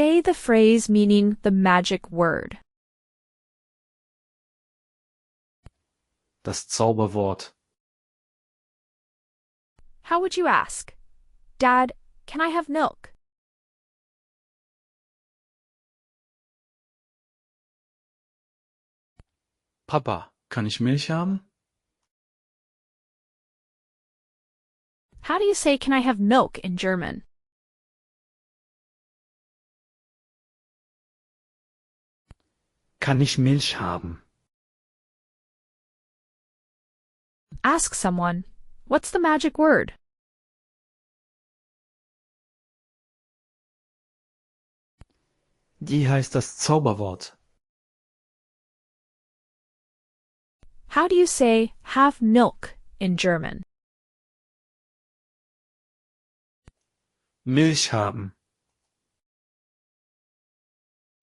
Say the phrase meaning the magic word. Das Zauberwort. How would you ask? Dad, can I have milk? Papa, kann ich Milch haben? How do you say can I have milk in German? Kann ich Milch haben? Ask someone, what's the magic word? Wie heißt das Zauberwort? How do you say have milk in German? Milch haben.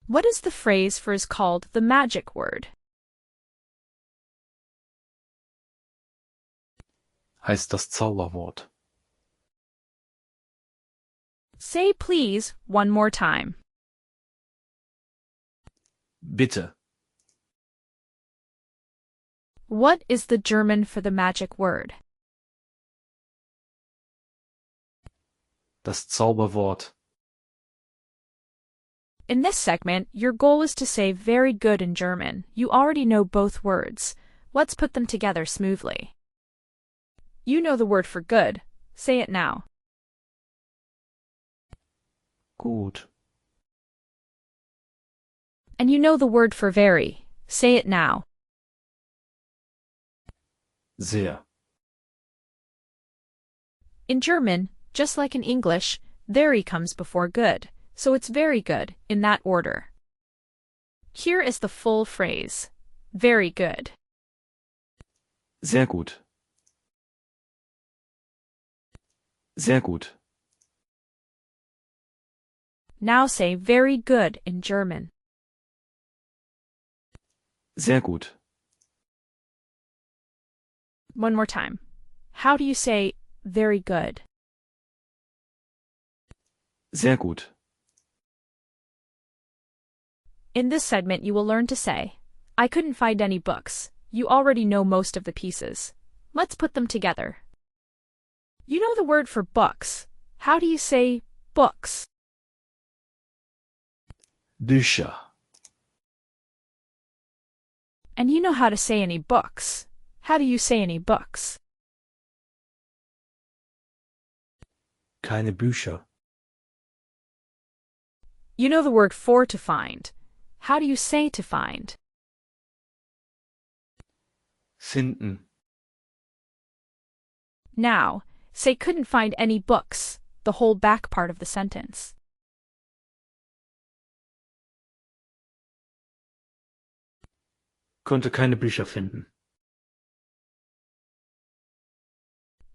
What is the phrase for is called the magic word? Heißt das Zauberwort. Say please one more time. Bitte. What is the German for the magic word? Das Zauberwort. In this segment, your goal is to say very good in German. You already know both words. Let's put them together smoothly. You know the word for good. Say it now. Gut. And you know the word for very. Say it now. Sehr. In German, just like in English, very comes before good, so it's very good in that order. Here is the full phrase. Very good. Sehr gut. Sehr gut. Now say very good in German. Sehr gut. One more time. How do you say very good? Sehr gut. In this segment, you will learn to say, I couldn't find any books. You already know most of the pieces. Let's put them together. You know the word for books. How do you say books? Bücher. And you know how to say any books. How do you say any books? Keine Bücher. You know the word for to find. How do you say to find? Finden. Now, say couldn't find any books, the whole back part of the sentence. Konnte keine Bücher finden.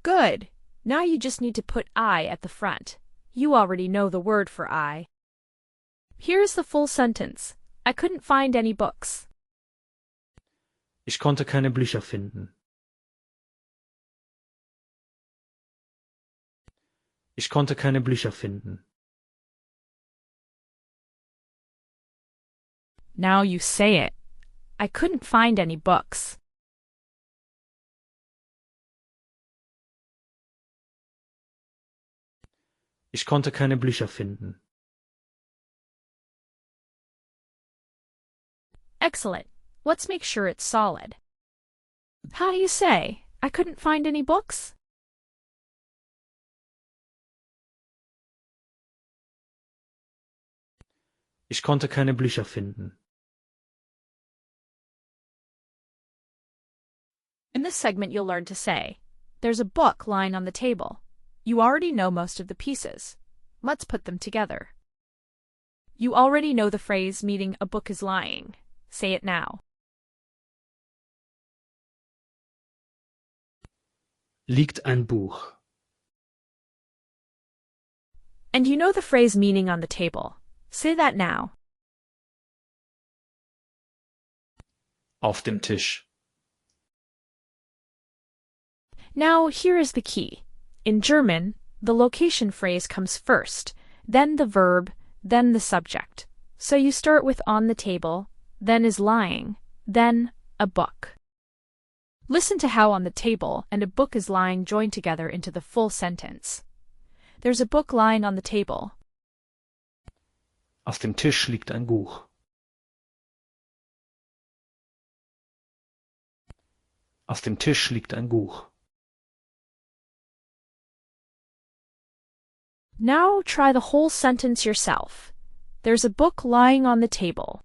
Good. Now you just need to put I at the front. You already know the word for I. Here's the full sentence. I couldn't find any books. Ich konnte keine Bücher finden. Ich konnte keine Bücher finden. Now you say it. I couldn't find any books. Ich konnte keine Bücher finden. Excellent. Let's make sure it's solid. How do you say, I couldn't find any books? Ich konnte keine Bücher finden. In this segment, you'll learn to say, there's a book lying on the table. You already know most of the pieces. Let's put them together. You already know the phrase meaning a book is lying. Say it now. Liegt ein Buch. And you know the phrase meaning on the table. Say that now. Auf dem Tisch. Now, here is the key. In German, the location phrase comes first, then the verb, then the subject. So you start with on the table, then is lying, then a book. Listen to how on the table and a book is lying join together into the full sentence. There's a book lying on the table. Auf dem Tisch liegt ein Buch. Auf dem Tisch liegt ein Buch. Now try the whole sentence yourself. There's a book lying on the table.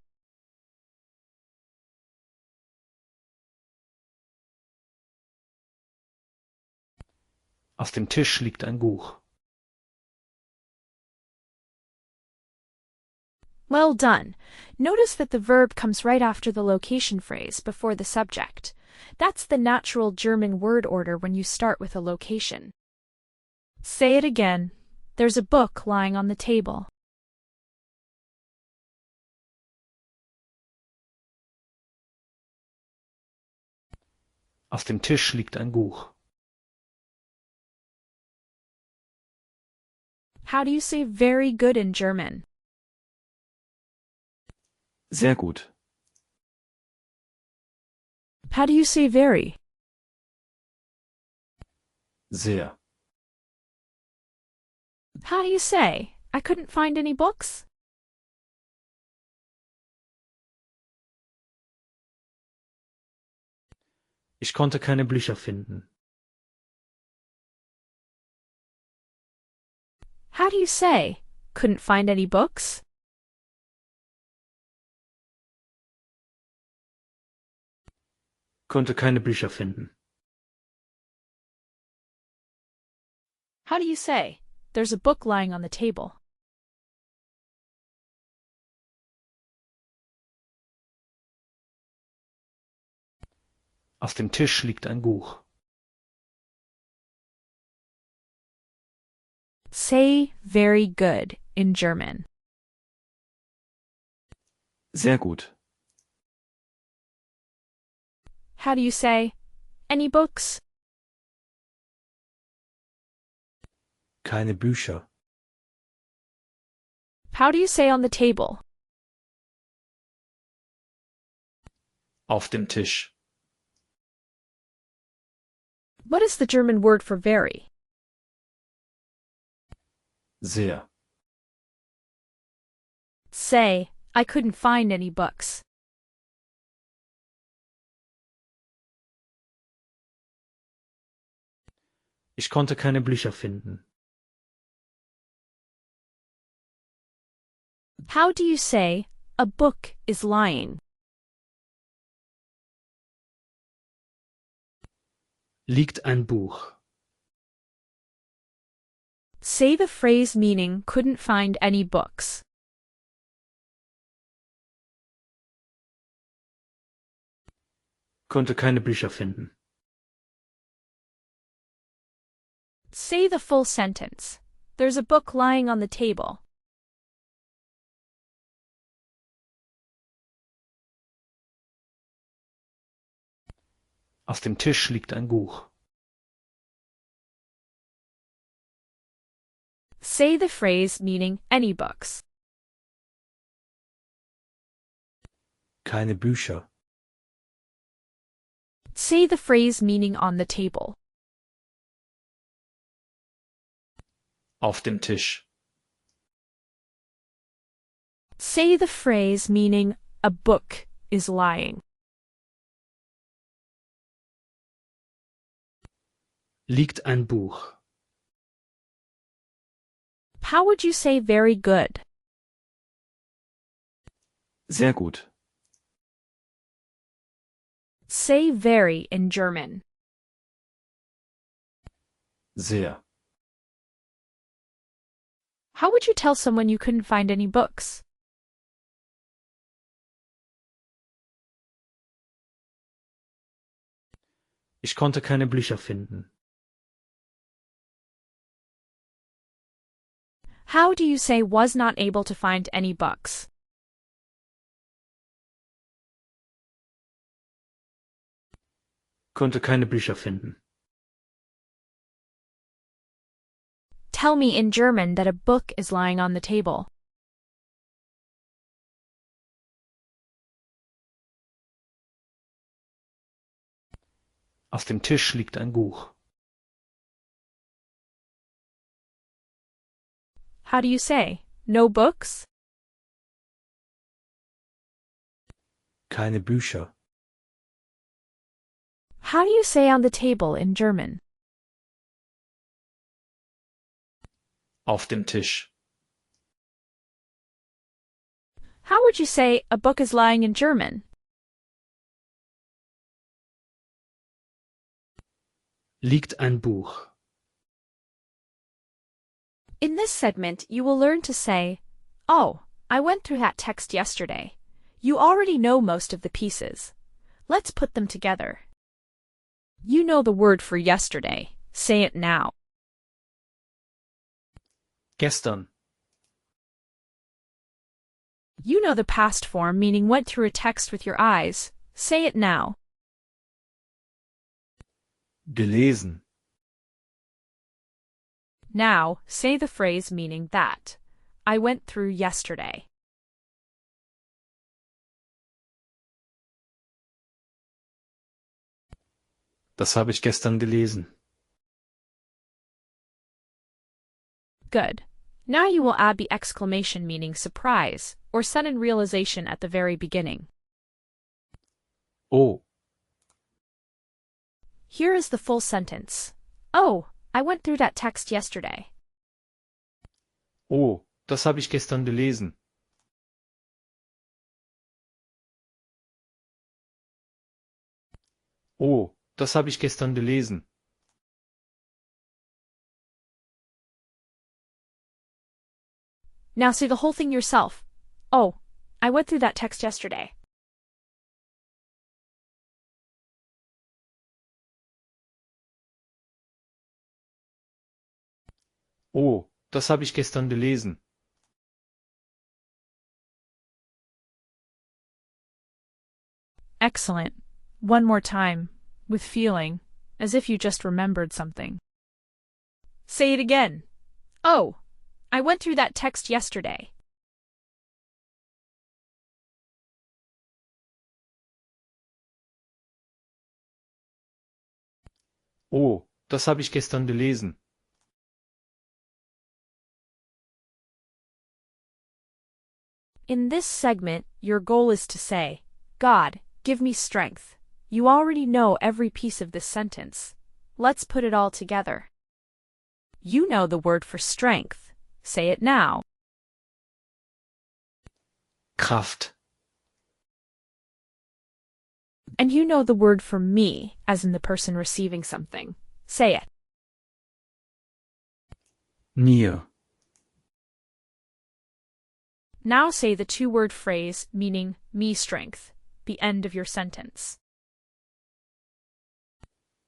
Auf dem Tisch liegt ein Buch. Well done. Notice that the verb comes right after the location phrase before the subject. That's the natural German word order when you start with a location. Say it again. There's a book lying on the table. Auf dem Tisch liegt ein Buch. How do you say very good in German? Sehr gut. How do you say very? Sehr. How do you say, I couldn't find any books? Ich konnte keine Bücher finden. How do you say, couldn't find any books? Konnte keine Bücher finden. How do you say, there's a book lying on the table? Auf dem Tisch liegt ein Buch. Say very good in German. Sehr gut. How do you say, any books? Keine Bücher. How do you say on the table? Auf dem Tisch. What is the German word for very? Sehr. Say, I couldn't find any books. Ich konnte keine Bücher finden. How do you say, a book is lying? Liegt ein Buch. Say the phrase meaning couldn't find any books. Konnte keine Bücher finden. Say the full sentence. There's a book lying on the table. Auf dem Tisch liegt ein Buch. Say the phrase meaning any books. Keine Bücher. Say the phrase meaning on the table. Auf dem Tisch. Say the phrase meaning a book is lying. Liegt ein Buch. How would you say very good? Sehr gut. Say very in German. Sehr. How would you tell someone you couldn't find any books? Ich konnte keine Bücher finden. How do you say was not able to find any books? Konnte keine Bücher finden. Tell me in German that a book is lying on the table. Auf dem Tisch liegt ein Buch. How do you say, no books? Keine Bücher. How do you say on the table in German? Auf dem Tisch. How would you say a book is lying in German? Liegt ein Buch. In this segment, you will learn to say, "Oh, I went through that text yesterday. You already know most of the pieces. Let's put them together." You know the word for yesterday. Say it now. Gestern. You know the past form, meaning went through a text with your eyes. Say it now. Gelesen. Now, say the phrase meaning that. I went through yesterday. Das habe ich gestern gelesen. Good. Now you will add the exclamation meaning surprise or sudden realization at the very beginning. Oh, Here is the full sentence. Oh, I went through that text yesterday. oh, das habe ich gestern gelesen. Oh, das habe ich gestern gelesen. Now say the whole thing yourself. Oh, I went through that text yesterday. Oh, das habe ich gestern gelesen. Excellent. One more time, with feeling, as if you just remembered something. Say it again. Oh, I went through that text yesterday. Oh, das habe ich gestern gelesen. In this segment, your goal is to say, God, give me strength. You already know every piece of this sentence. Let's put it all together. You know the word for strength. Say it now. Kraft. And you know the word for me, as in the person receiving something. Say it. Mir. Now say the two-word phrase meaning me strength, the end of your sentence.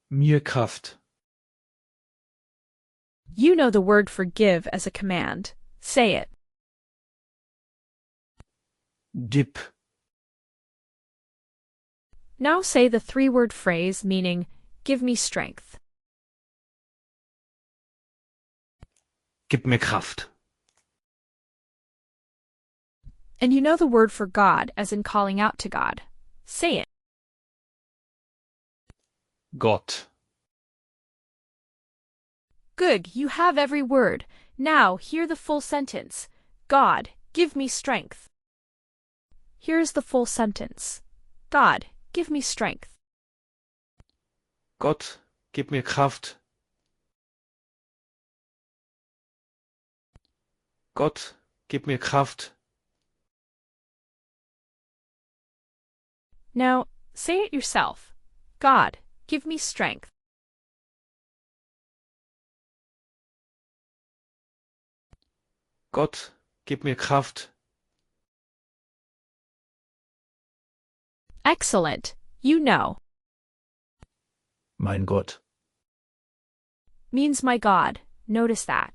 Mir Kraft. You know the word for give as a command. Say it. Dip. Now say the three-word phrase meaning give me strength. Gib mir Kraft. And you know the word for God as in calling out to God. Say it. Gott. Good, you have every word. Now hear the full sentence. God, give me strength. Here's the full sentence. God, give me strength. Gott, gib mir Kraft. Gott, gib mir Kraft. Now, say it yourself. God, give me strength. Gott, gib mir Kraft. Excellent. You know. Mein Gott. Means my God. Notice that.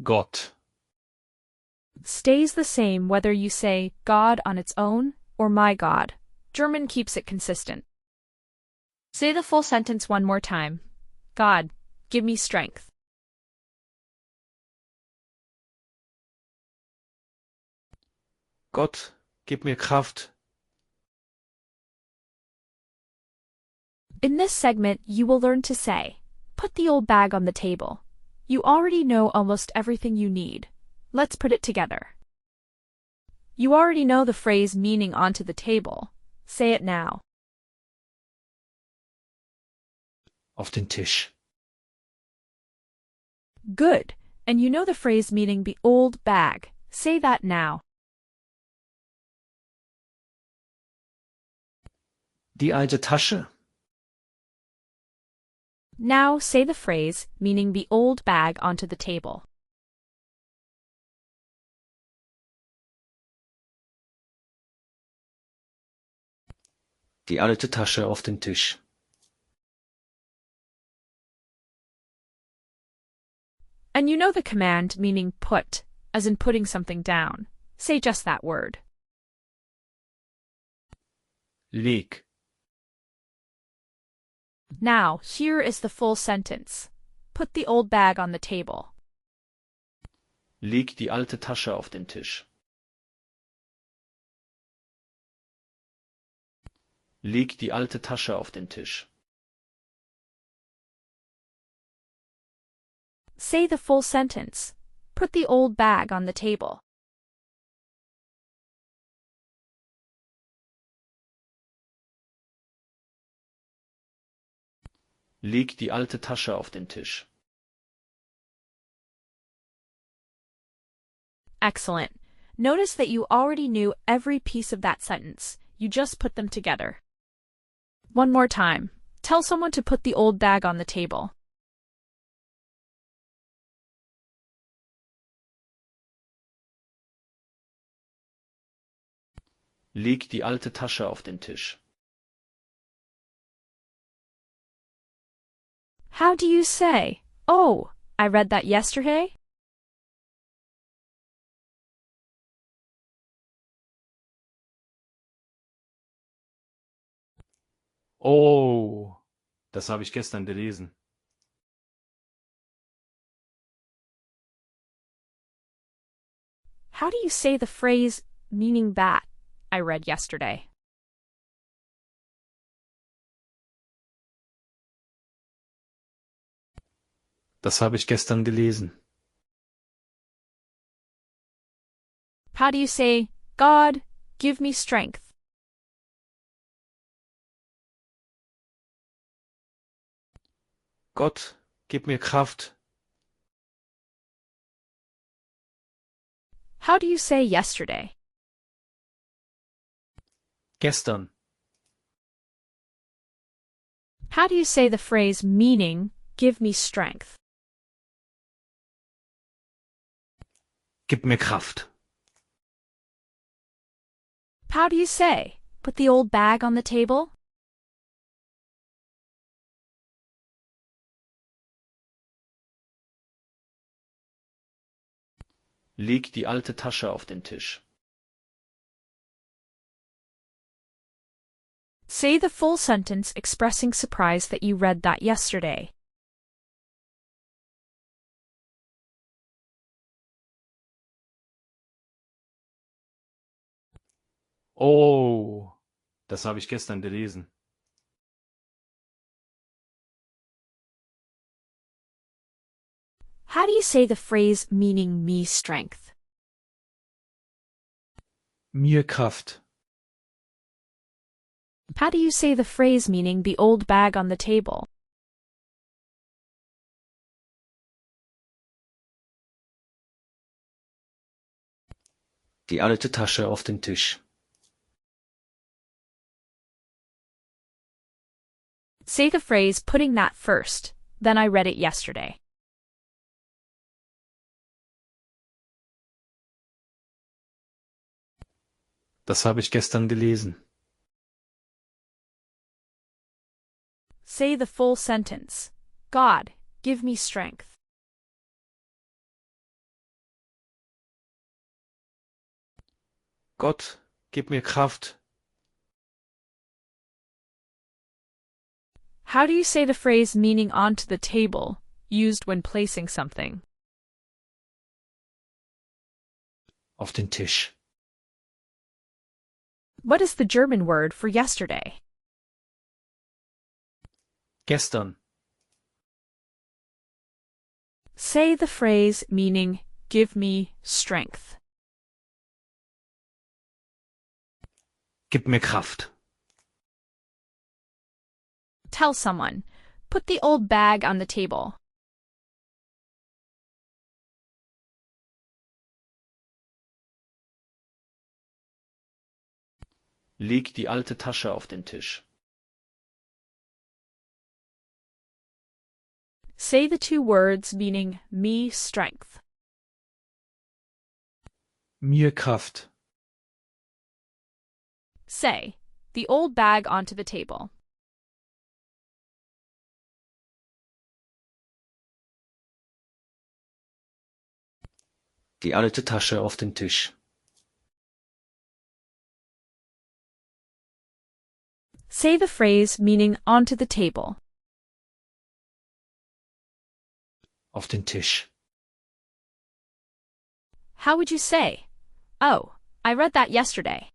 Gott. Stays the same whether you say God on its own or my God. German keeps it consistent. Say the full sentence one more time. God, give me strength. Gott, gib mir Kraft. In this segment, you will learn to say, put the old bag on the table. You already know almost everything you need. Let's put it together. You already know the phrase meaning onto the table. Say it now. Auf den Tisch. Good. And you know the phrase meaning the old bag. Say that now. Die alte Tasche. Now say the phrase meaning the old bag onto the table. Die alte Tasche auf den Tisch. And you know the command meaning put, as in putting something down. Say just that word. Leg. Now, here is the full sentence. Put the old bag on the table. Leg die alte Tasche auf den Tisch. Leg die alte Tasche auf den Tisch. Say the full sentence. Put the old bag on the table. Leg die alte Tasche auf den Tisch. Excellent. Notice that you already knew every piece of that sentence. You just put them together. One more time. Tell someone to put the old bag on the table. Leg die alte Tasche auf den Tisch. How do you say, "Oh, I read that yesterday"? Oh, das habe ich gestern gelesen. How do you say the phrase meaning that I read yesterday? Das habe ich gestern gelesen. How do you say, "God, give me strength"? Gott, gib mir Kraft. How do you say yesterday? Gestern. How do you say the phrase meaning give me strength? Gib mir Kraft. How do you say put the old bag on the table? Leg die alte Tasche auf den Tisch. Say the full sentence expressing surprise that you read that yesterday. Oh, das habe ich gestern gelesen. How do you say the phrase meaning me strength? Mir Kraft. How do you say the phrase meaning the old bag on the table? Die alte Tasche auf den Tisch. Say the phrase putting that first. Then I read it yesterday. Das habe ich gestern gelesen. Say the full sentence. God, give me strength. Gott, gib mir Kraft. How do you say the phrase meaning onto the table, used when placing something? Auf den Tisch. What is the German word for yesterday? Gestern. Say the phrase meaning give me strength. Gib mir Kraft. Tell someone, put the old bag on the table. Leg die alte Tasche auf den Tisch. Say the two words meaning me strength. Mir Kraft. Say, the old bag onto the table. Die alte Tasche auf den Tisch. Say the phrase meaning onto the table. Auf den Tisch. How would you say, oh, I read that yesterday?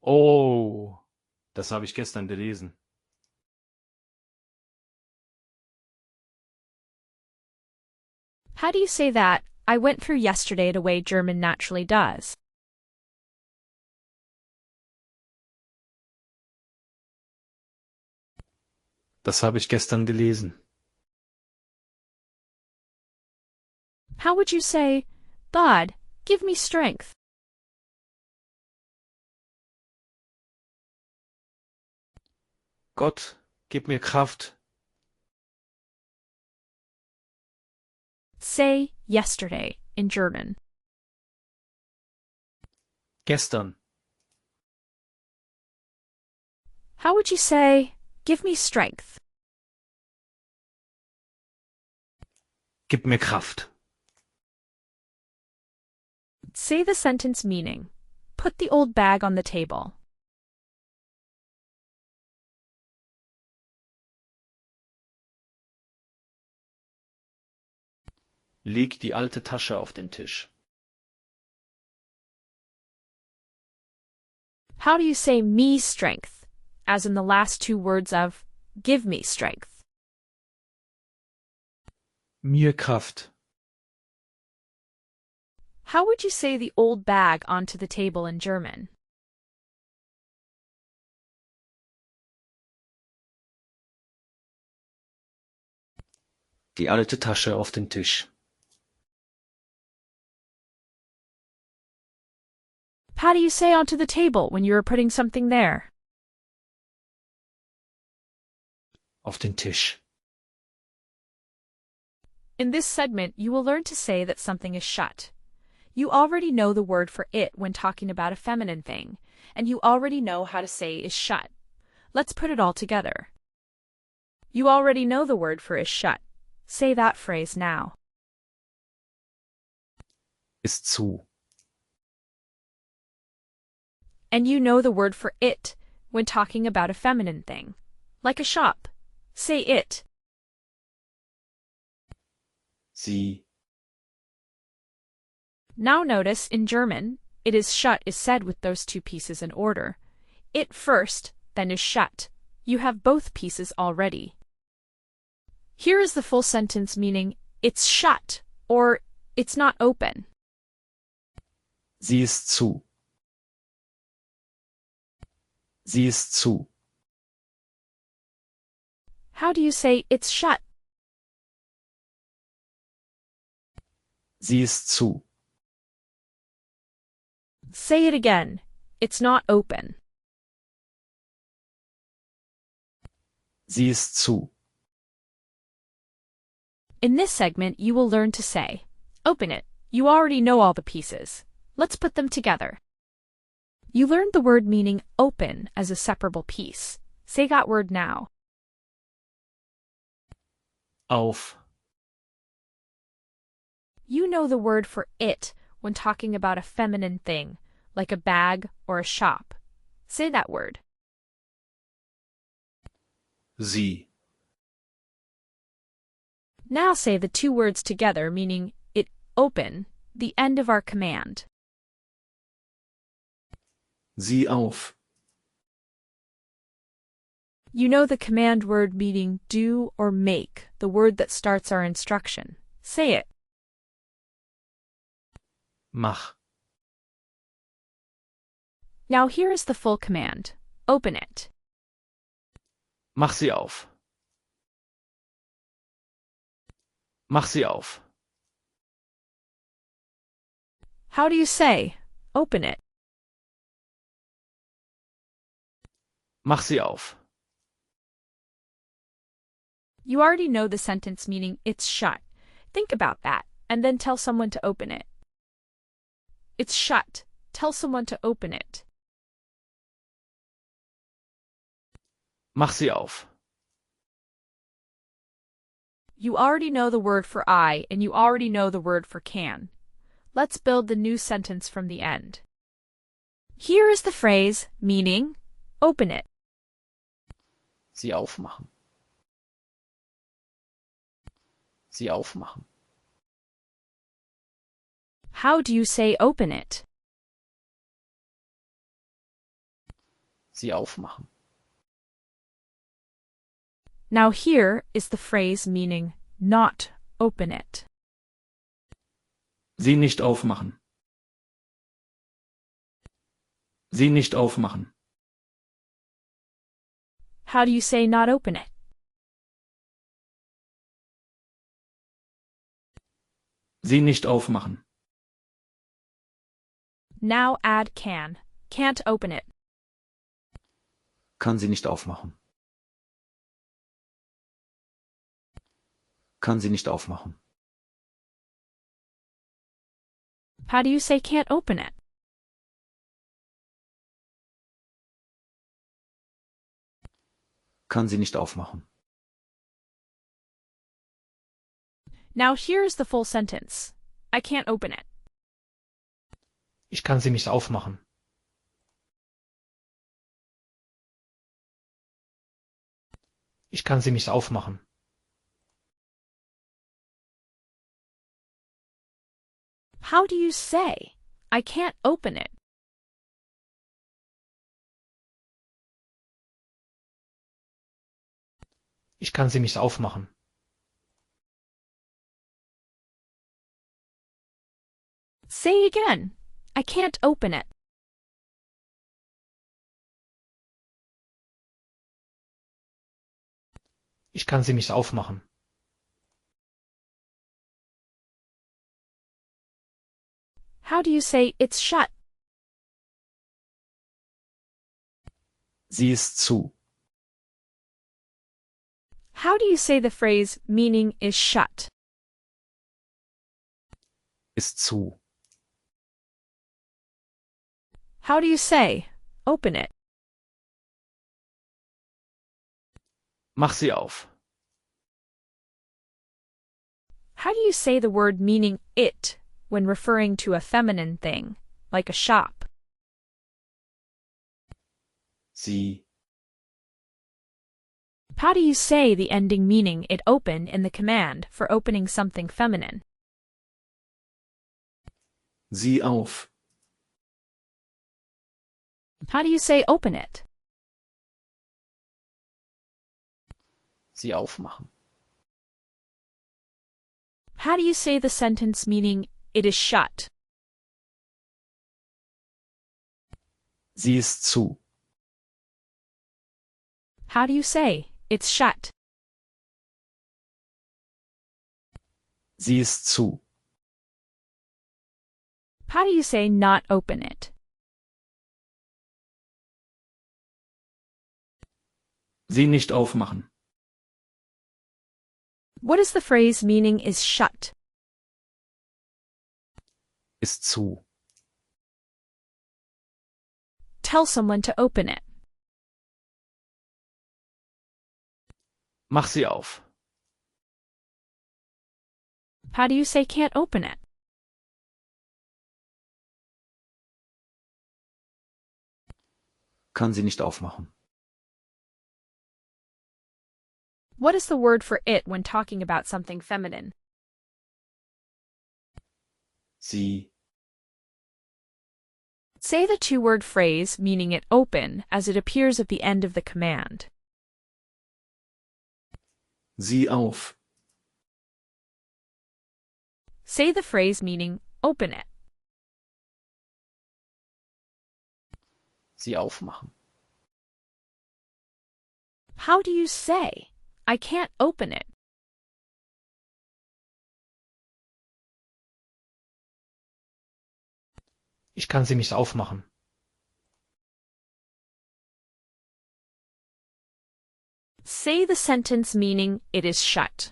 Oh, das habe ich gestern gelesen. How do you say that I went through yesterday the way German naturally does? Das habe ich gestern gelesen. How would you say, God, give me strength? Gott, gib mir Kraft. Say yesterday in German. Gestern. How would you say, give me strength? Gib mir Kraft. Say the sentence meaning. Put the old bag on the table. Leg die alte Tasche auf den Tisch. How do you say me strength, as in the last two words of give me strength? Mir Kraft. How would you say the old bag onto the table in German? Die alte Tasche auf den Tisch. How do you say onto the table when you are putting something there? Auf den Tisch. In this segment, you will learn to say that something is shut. You already know the word for it when talking about a feminine thing, and you already know how to say is shut. Let's put it all together. You already know the word for is shut. Say that phrase now. Ist zu. And you know the word for it when talking about a feminine thing, like a shop. Say it. Sie. Now notice, in German, it is shut is said with those two pieces in order. It first, then is shut. You have both pieces already. Here is the full sentence meaning it's shut or it's not open. Sie ist zu. Sie ist zu. How do you say it's shut? Sie ist zu. Say it again. It's not open. Sie ist zu. In this segment, you will learn to say, open it. You already know all the pieces. Let's put them together. You learned the word meaning open as a separable piece. Say that word now. Auf. You know the word for it when talking about a feminine thing, like a bag or a shop. Say that word. Sie. Now say the two words together meaning it open, the end of our command. Sieh auf. You know the command word meaning do or make, the word that starts our instruction. Say it. Mach. Now here is the full command. Open it. Mach sie auf. Mach sie auf. How do you say, open it? Mach sie auf. You already know the sentence meaning it's shut. Think about that, and then tell someone to open it. It's shut. Tell someone to open it. Mach sie auf. You already know the word for I, and you already know the word for can. Let's build the new sentence from the end. Here is the phrase meaning open it. Sie aufmachen. Sie aufmachen. How do you say open it? Sie aufmachen. Now here is the phrase meaning not open it. Sie nicht aufmachen. Sie nicht aufmachen. How do you say not open it? Sie nicht aufmachen. Now add can. Can't open it. Kann sie nicht aufmachen. Kann sie nicht aufmachen. How do you say can't open it? Kann sie nicht aufmachen. Now here's the full sentence. I can't open it. Ich kann sie nicht aufmachen. Ich kann sie nicht aufmachen. How do you say I can't open it? Ich kann sie nicht aufmachen. Say again. I can't open it. Ich kann sie nicht aufmachen. How do you say it's shut? Sie ist zu. How do you say the phrase meaning is shut? Ist zu. How do you say open it? Mach sie auf. How do you say the word meaning it when referring to a feminine thing, like a shop? Sie. How do you say the ending meaning it open in the command for opening something feminine? Sieh auf. How do you say open it? Sie aufmachen. How do you say the sentence meaning it is shut? Sie ist zu. How do you say it's shut? Sie ist zu. How do you say not open it? Sie nicht aufmachen. What is the phrase meaning is shut? Ist zu. Tell someone to open it. Mach sie auf. How do you say can't open it? Kann sie nicht aufmachen. What is the word for it when talking about something feminine? Sie. Say the two-word phrase meaning it open as it appears at the end of the command. Sieh auf. Say the phrase meaning open it. Sie aufmachen. How do you say, I can't open it? Ich kann sie nicht aufmachen. Say the sentence meaning it is shut.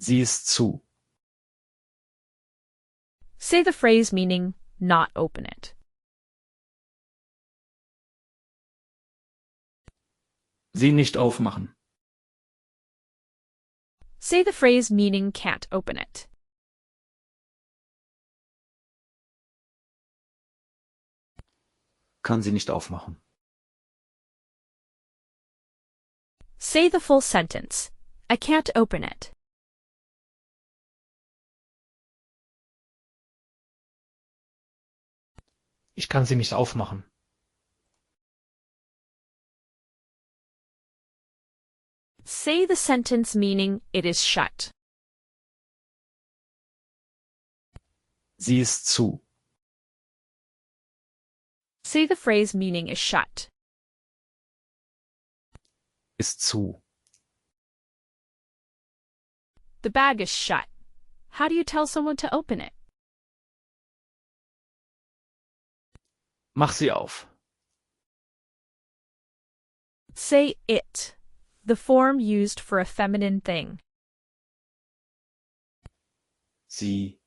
Sie ist zu. Say the phrase meaning not open it. Sie nicht aufmachen. Say the phrase meaning can't open it. Kann sie nicht aufmachen. Say the full sentence. I can't open it. Ich kann sie nicht aufmachen. Say the sentence meaning it is shut. Sie ist zu. Say the phrase meaning is shut. Ist zu. The bag is shut. How do you tell someone to open it? Mach sie auf. Say it, the form used for a feminine thing. Sie.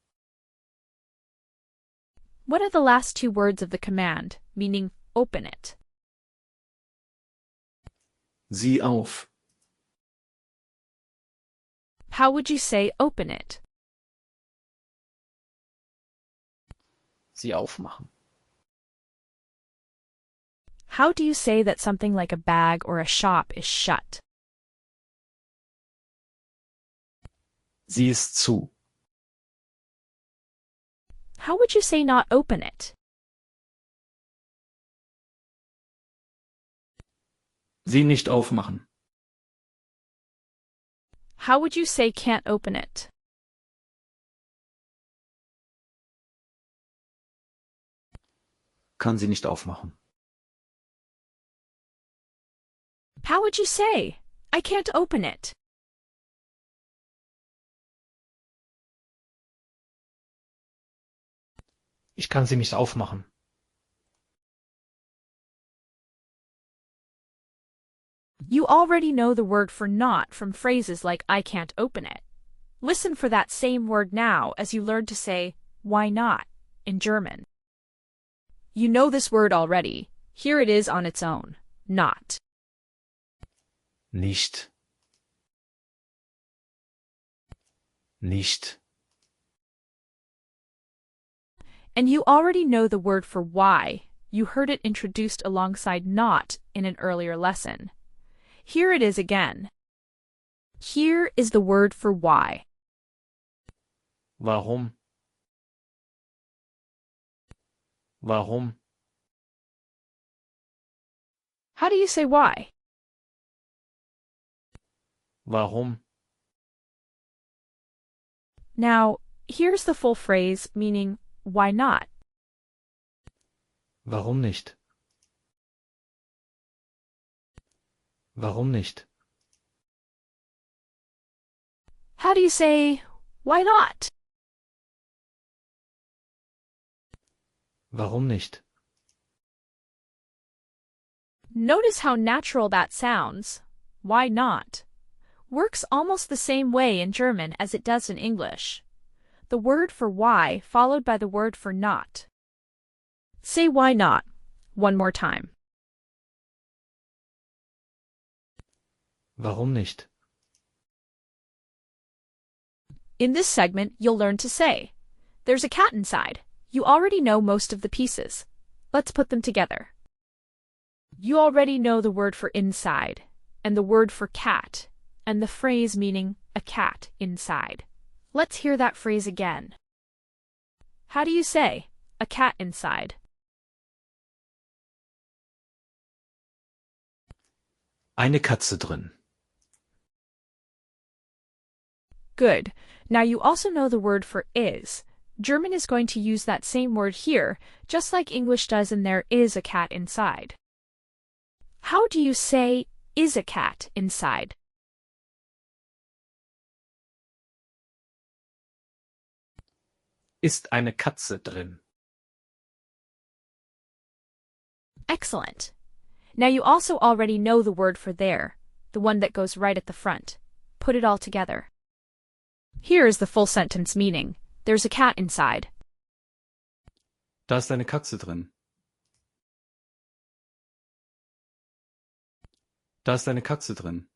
What are the last two words of the command, meaning open it? Sieh auf. How would you say open it? Sie aufmachen. How do you say that something like a bag or a shop is shut? Sie ist zu. How would you say not open it? Sie nicht aufmachen. How would you say can't open it? Kann sie nicht aufmachen. How would you say, I can't open it? Ich kann sie nicht aufmachen. You already know the word for not from phrases like I can't open it. Listen for that same word now as you learn to say, why not, in German. You know this word already. Here it is on its own. Not. Nicht. Nicht. And you already know the word for why. You heard it introduced alongside not in an earlier lesson. Here it is again. Here is the word for why. Warum? Warum? How do you say why? Warum? Now, here's the full phrase meaning why not? Warum nicht? Warum nicht? How do you say why not? Warum nicht? Notice how natural that sounds. Why not? Works almost the same way in German as it does in English. The word for why followed by the word for not. Say why not one more time. Warum nicht? In this segment, you'll learn to say, there's a cat inside. You already know most of the pieces. Let's put them together. You already know the word for inside, and the word for cat, and the phrase meaning a cat inside. Let's hear that phrase again. How do you say, a cat inside? Eine Katze drin. Good. Now you also know the word for is. German is going to use that same word here, just like English does in there is a cat inside. How do you say, is a cat inside? Ist eine Katze drin. Excellent. Now you also already know the word for there, the one that goes right at the front. Put it all together. Here is the full sentence meaning. There's a cat inside. Da ist eine Katze drin. Da ist eine Katze drin.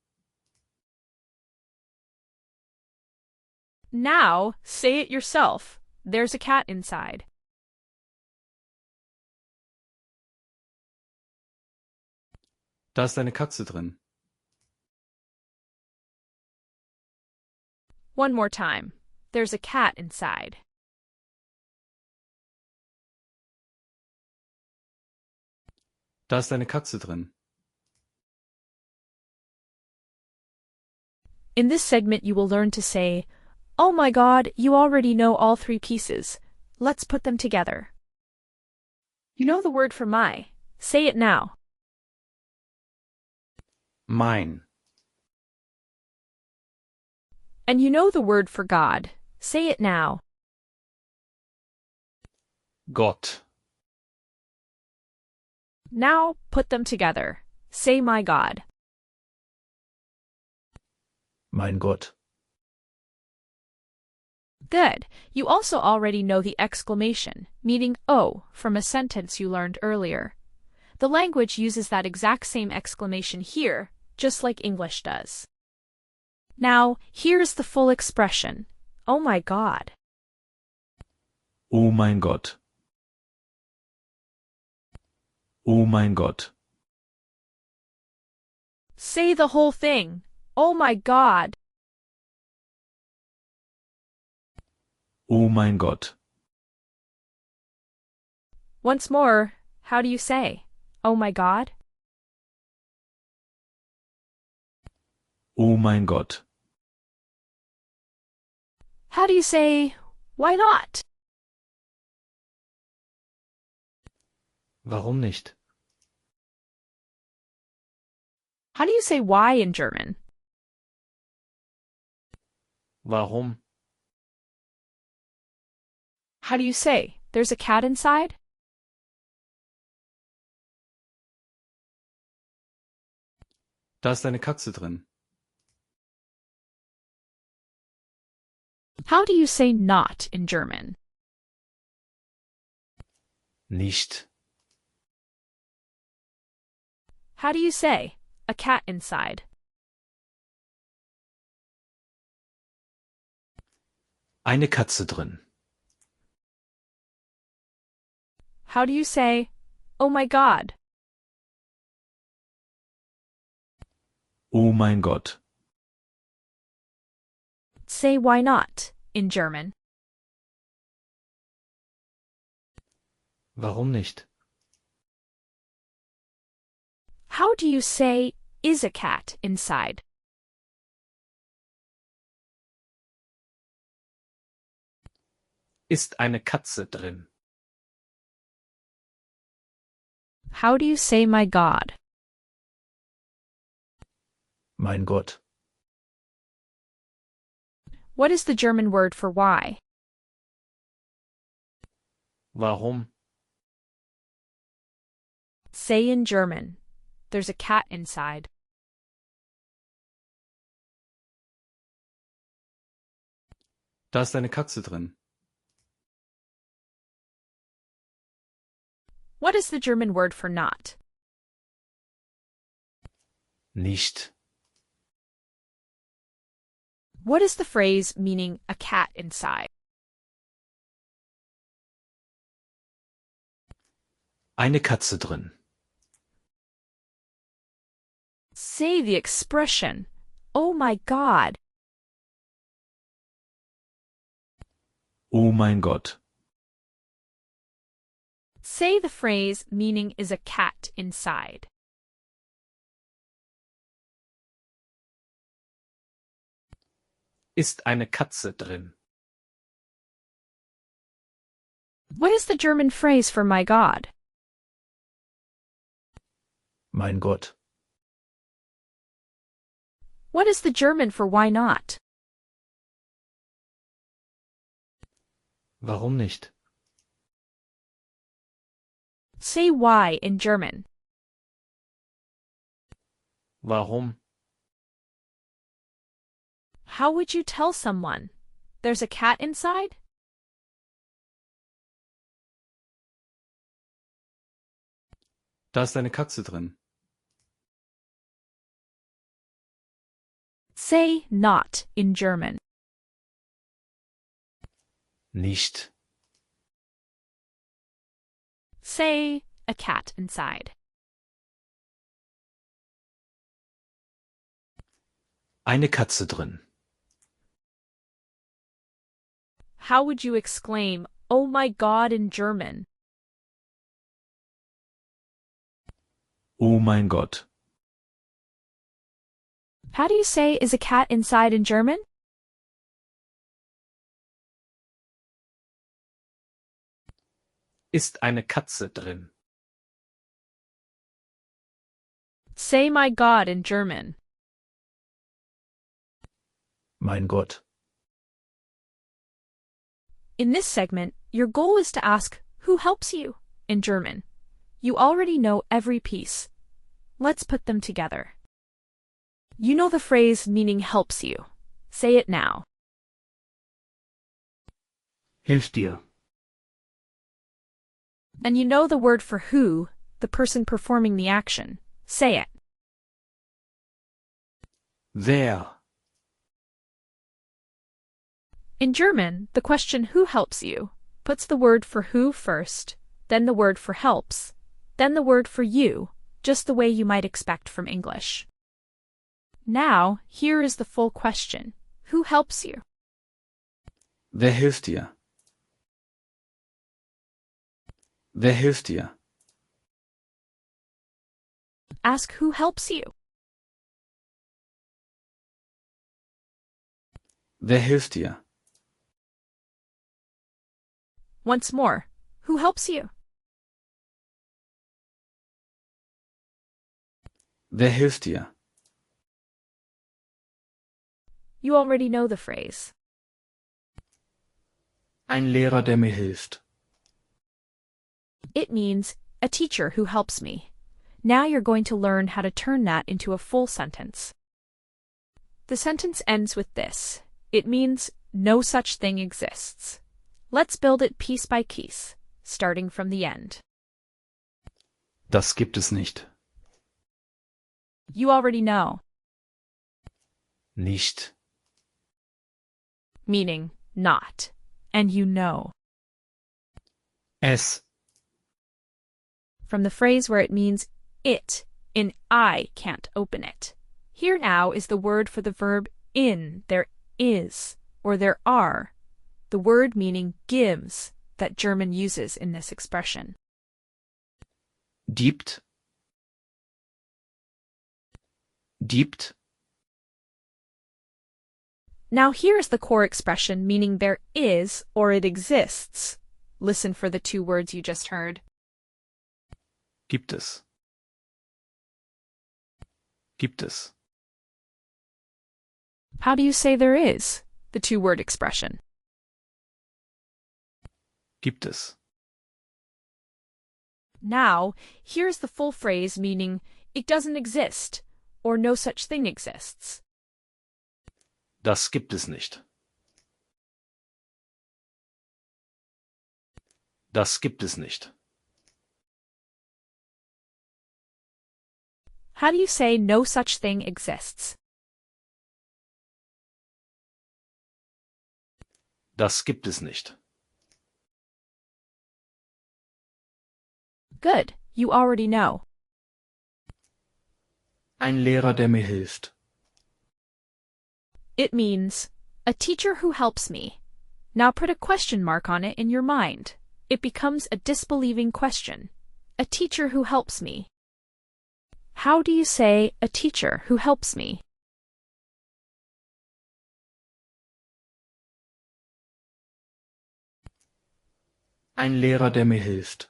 Now, say it yourself. There's a cat inside. Da ist eine Katze drin. One more time. There's a cat inside. Da ist eine Katze drin. In this segment, you will learn to say, "Oh my God, you already know all three pieces. Let's put them together." You know the word for my. Say it now. Mein. And you know the word for God. Say it now. Gott. Now put them together. Say my God. Mein Gott. Good. You also already know the exclamation, meaning oh, from a sentence you learned earlier. The language uses that exact same exclamation here, just like English does. Now, here's the full expression. Oh my God. Oh mein Gott. Oh mein Gott. Say the whole thing. Oh my God. Oh mein Gott. Once more, how do you say, oh my God? Oh mein Gott. How do you say, why not? Warum nicht? How do you say why in German? Warum? How do you say, there's a cat inside? Da ist eine Katze drin. How do you say not in German? Nicht. How do you say, a cat inside? Eine Katze drin. How do you say, oh my God? Oh mein Gott. Say why not in German. Warum nicht? How do you say, is a cat inside? Ist eine Katze drin. How do you say my God? Mein Gott. What is the German word for why? Warum? Say in German, there's a cat inside. Da ist eine Katze drin. What is the German word for not? Nicht. What is the phrase meaning a cat inside? Eine Katze drin. Say the expression, oh my God. Oh mein Gott. Say the phrase meaning is a cat inside. Ist eine Katze drin? What is the German phrase for my God? Mein Gott. What is the German for why not? Warum nicht? Say why in German. Warum? How would you tell someone there's a cat inside? Da ist eine Katze drin. Say not in German. Nicht. Say a cat inside. Eine Katze drin. How would you exclaim, "Oh my God" in German? Oh mein Gott. How do you say is a cat inside in German? Ist eine Katze drin? Say my God in German. Mein Gott. In this segment, your goal is to ask, who helps you? In German. You already know every piece. Let's put them together. You know the phrase meaning helps you. Say it now. Hilft dir. And you know the word for who, the person performing the action. Say it. Wer? In German, the question who helps you puts the word for who first, then the word for helps, then the word for you, just the way you might expect from English. Now, here is the full question. Who helps you? Wer hilft dir? Wer hilft dir? Ask who helps you. Wer hilft dir? Once more, who helps you? Wer hilft dir? You already know the phrase. Ein Lehrer, der mir hilft. It means a teacher who helps me. Now you're going to learn how to turn that into a full sentence. The sentence ends with this. It means no such thing exists. Let's build it piece by piece, starting from the end. Das gibt es nicht. You already know. Nicht. Meaning not, and you know. Es. From the phrase where it means it, in I can't open it. Here now is the word for the verb in, there is, or there are, the word meaning gives that German uses in this expression. Gibt. Gibt. Now here is the core expression meaning there is or it exists. Listen for the two words you just heard. Gibt es. Gibt es. How do you say there is, the two-word expression? Gibt es. Now, here's the full phrase meaning it doesn't exist or no such thing exists. Das gibt es nicht. Das gibt es nicht. How do you say no such thing exists? Das gibt es nicht. Good, you already know. Ein Lehrer, der mir hilft. It means a teacher who helps me. Now put a question mark on it in your mind. It becomes a disbelieving question. A teacher who helps me. How do you say a teacher who helps me? Ein Lehrer, der mir hilft.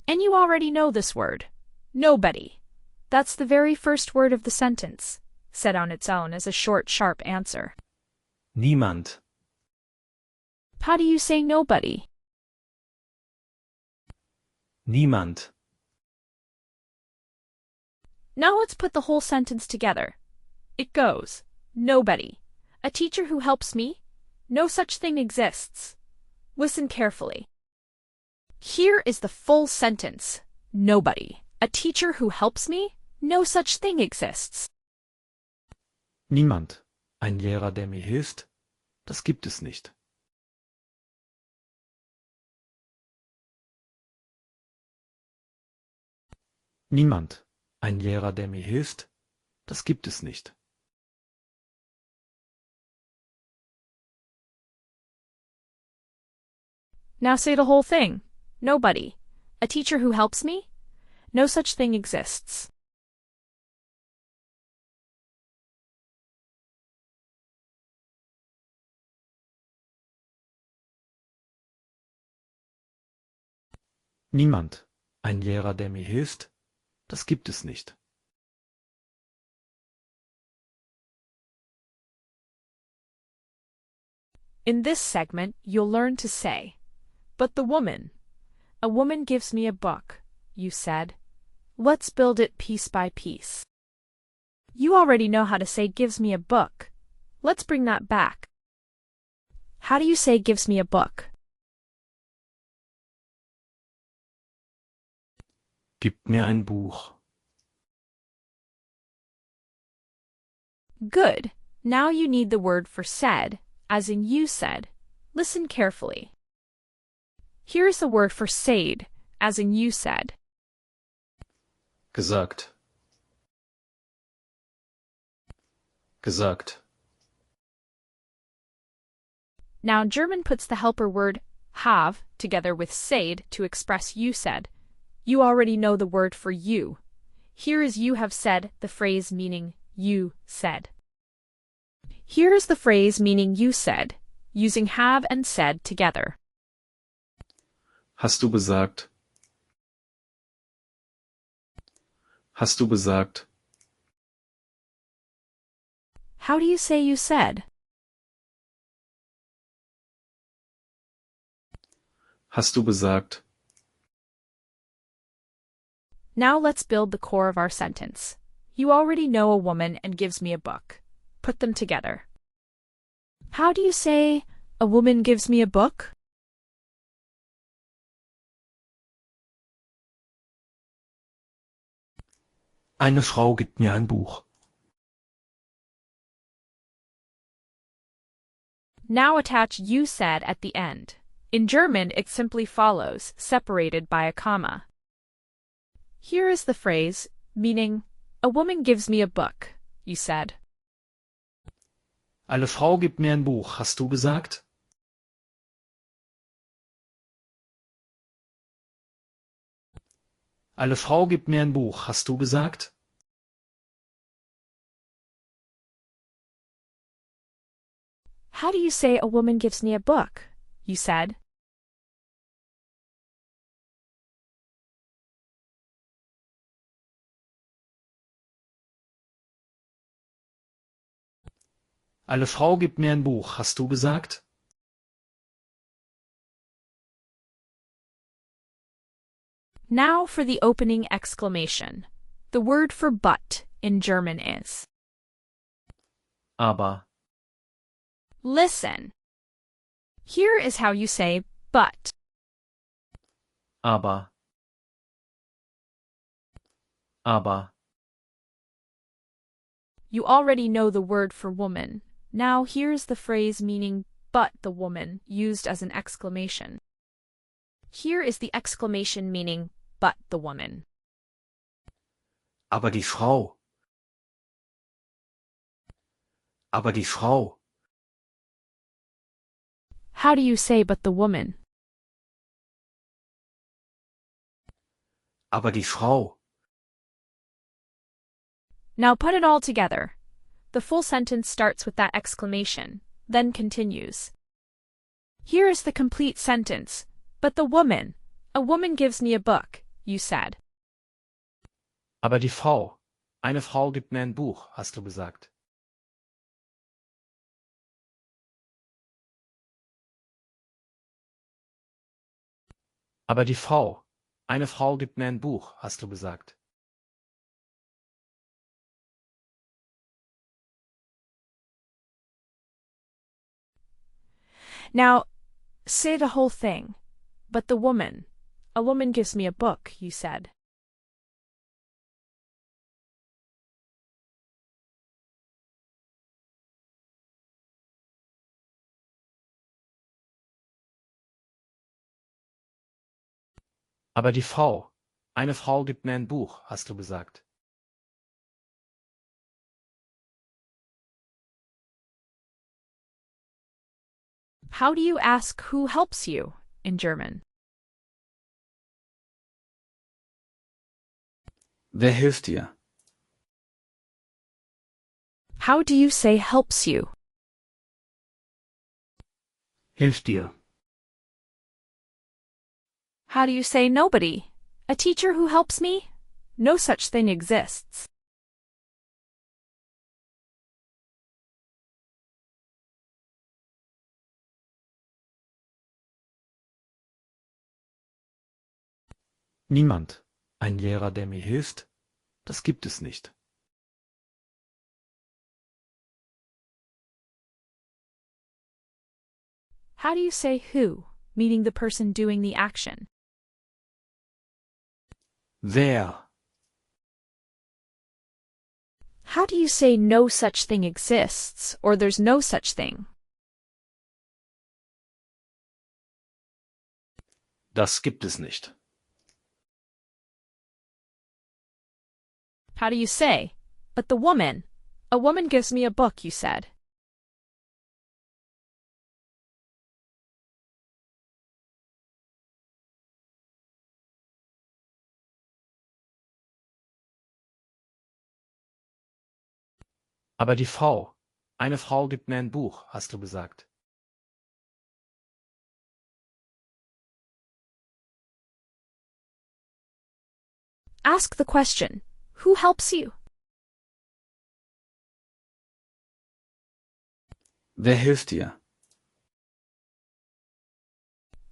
And you already know this word. Nobody. That's the very first word of the sentence, said on its own as a short, sharp answer. Niemand. How do you say nobody? Niemand. Now let's put the whole sentence together. It goes, nobody. A teacher who helps me? No such thing exists. Listen carefully. Here is the full sentence. Nobody. A teacher who helps me? No such thing exists. Niemand. Ein Lehrer, der mir hilft? Das gibt es nicht. Niemand. Ein Lehrer, der mir hilft? Das gibt es nicht. Now say the whole thing. Nobody. A teacher who helps me? No such thing exists. Niemand. Ein Lehrer, der mir hilft? Das gibt es nicht. In this segment, you'll learn to say, but the woman. A woman gives me a book, you said. Let's build it piece by piece. You already know how to say gives me a book. Let's bring that back. How do you say gives me a book? Gib mir ein Buch. Good. Now you need the word for said, as in you said. Listen carefully. Here's the word for said, as in you said. Gesagt. Gesagt. Now German puts the helper word have together with said to express you said. You already know the word for you. Here is you have said, the phrase meaning you said. Here is the phrase meaning you said, using have and said together. Hast du gesagt? Hast du gesagt? How do you say you said? Hast du gesagt? Now let's build the core of our sentence. You already know a woman and gives me a book. Put them together. How do you say a woman gives me a book? Eine Frau gibt mir ein Buch. Now attach you said at the end. In German, it simply follows, separated by a comma. Here is the phrase, meaning, a woman gives me a book, you said. Eine Frau gibt mir ein Buch, hast du gesagt? Eine Frau gibt mir ein Buch, hast du gesagt? How do you say a woman gives me a book, you said? Eine Frau gibt mir ein Buch, hast du gesagt? Now for the opening exclamation. The word for but in German is. Aber. Listen. Here is how you say but. Aber. Aber. You already know the word for woman. Now here's the phrase meaning but the woman, used as an exclamation. Here is the exclamation meaning but the woman. Aber die Frau. Aber die Frau. How do you say but the woman? Aber die Frau. Now put it all together. The full sentence starts with that exclamation, then continues. Here is the complete sentence. But the woman. A woman gives me a book, you said. Aber die Frau. Eine Frau gibt mir ein Buch, hast du gesagt. Aber die Frau. Eine Frau gibt mir ein Buch, hast du gesagt. Now, say the whole thing. But the woman. A woman gives me a book, you said. Aber die Frau. Eine Frau gibt mir ein Buch, hast du gesagt. How do you ask who helps you in German? Wer hilft dir? How do you say helps you? Hilft dir. How do you say nobody? A teacher who helps me? No such thing exists. Niemand. Ein Lehrer, der mir hilft? Das gibt es nicht. How do you say who, meaning the person doing the action? Wer? How do you say no such thing exists, or there's no such thing? Das gibt es nicht. How do you say, but the woman? A woman gives me a book, you said. Aber die Frau. Eine Frau gibt mir ein Buch, hast du gesagt. Ask the question. Who helps you? Wer hilft dir?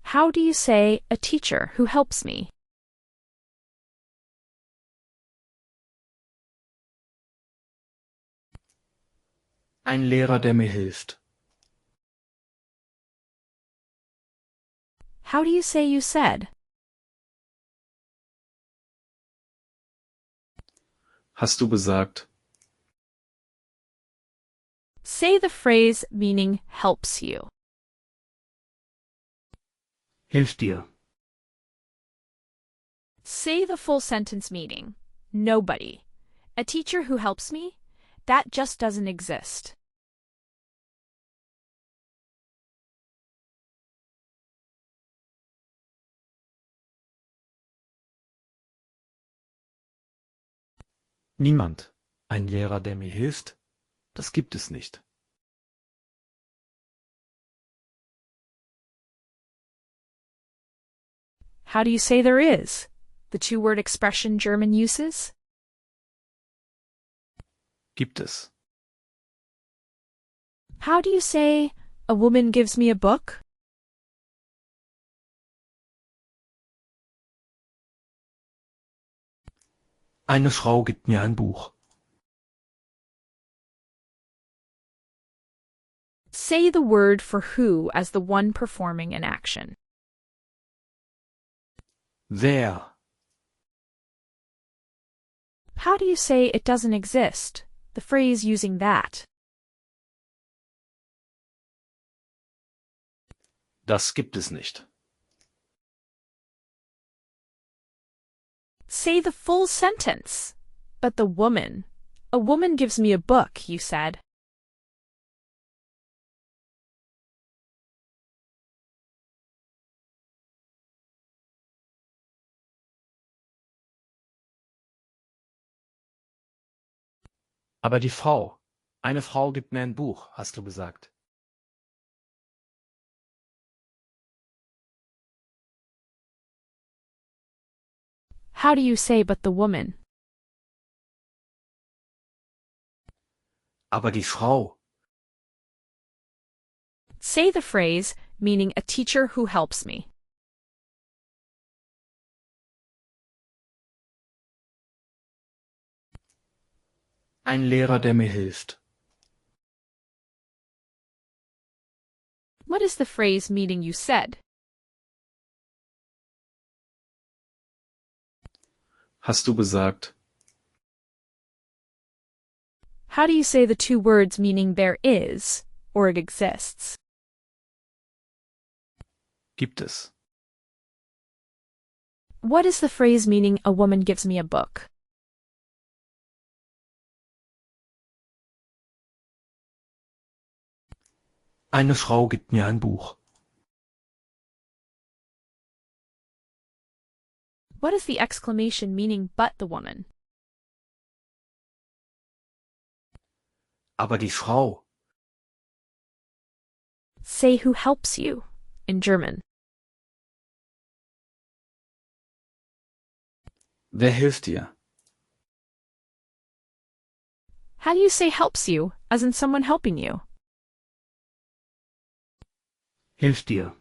How do you say a teacher who helps me? Ein Lehrer, der mir hilft. How do you say you said? Hast du gesagt. Say the phrase meaning helps you. Hilft dir. Say the full sentence meaning nobody. A teacher who helps me? That just doesn't exist. Niemand. Ein Lehrer, der mir hilft? Das gibt es nicht. How do you say there is? The two-word expression German uses? Gibt es. How do you say a woman gives me a book? Eine Frau gibt mir ein Buch. Say the word for who as the one performing an action. Wer? How do you say it doesn't exist? The phrase using that. Das gibt es nicht. Say the full sentence. But the woman. A woman gives me a book, you said. Aber die Frau. Eine Frau gibt mir ein Buch, hast du gesagt. How do you say but the woman? Aber die Frau. Say the phrase, meaning a teacher who helps me. Ein Lehrer, der mir hilft. What is the phrase meaning you said? Hast du gesagt. How do you say the two words meaning there is, or it exists? Gibt es. What is the phrase meaning a woman gives me a book? Eine Frau gibt mir ein Buch. What is the exclamation meaning but the woman? Aber die Frau. Say who helps you, in German. Wer hilft dir? How do you say helps you, as in someone helping you? Hilft dir.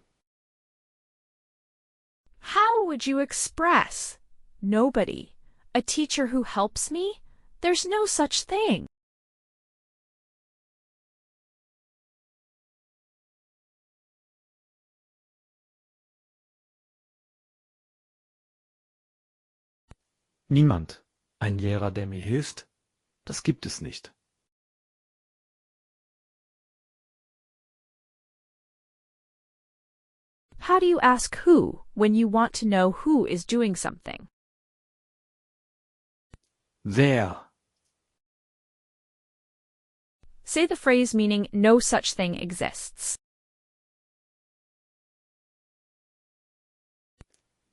How would you express? Nobody. A teacher who helps me? There's no such thing. Niemand. Ein Lehrer, der mir hilft? Das gibt es nicht. How do you ask who when you want to know who is doing something? Wer? Say the phrase meaning no such thing exists.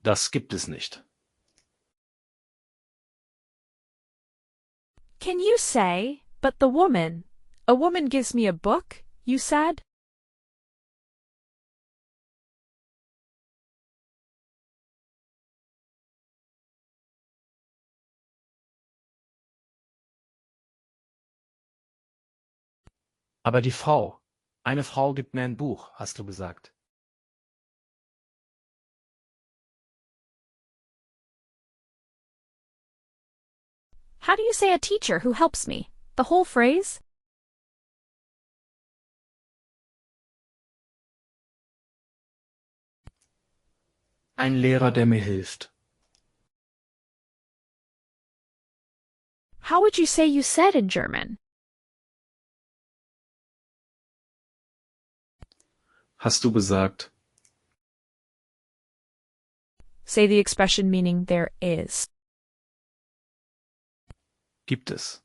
Das gibt es nicht. Can you say, but the woman? A woman gives me a book, you said? Aber die Frau. Eine Frau gibt mir ein Buch, hast du gesagt. How do you say a teacher who helps me? The whole phrase? Ein Lehrer, der mir hilft. How would you say you said in German? Hast du gesagt. Say the expression meaning there is. Gibt es.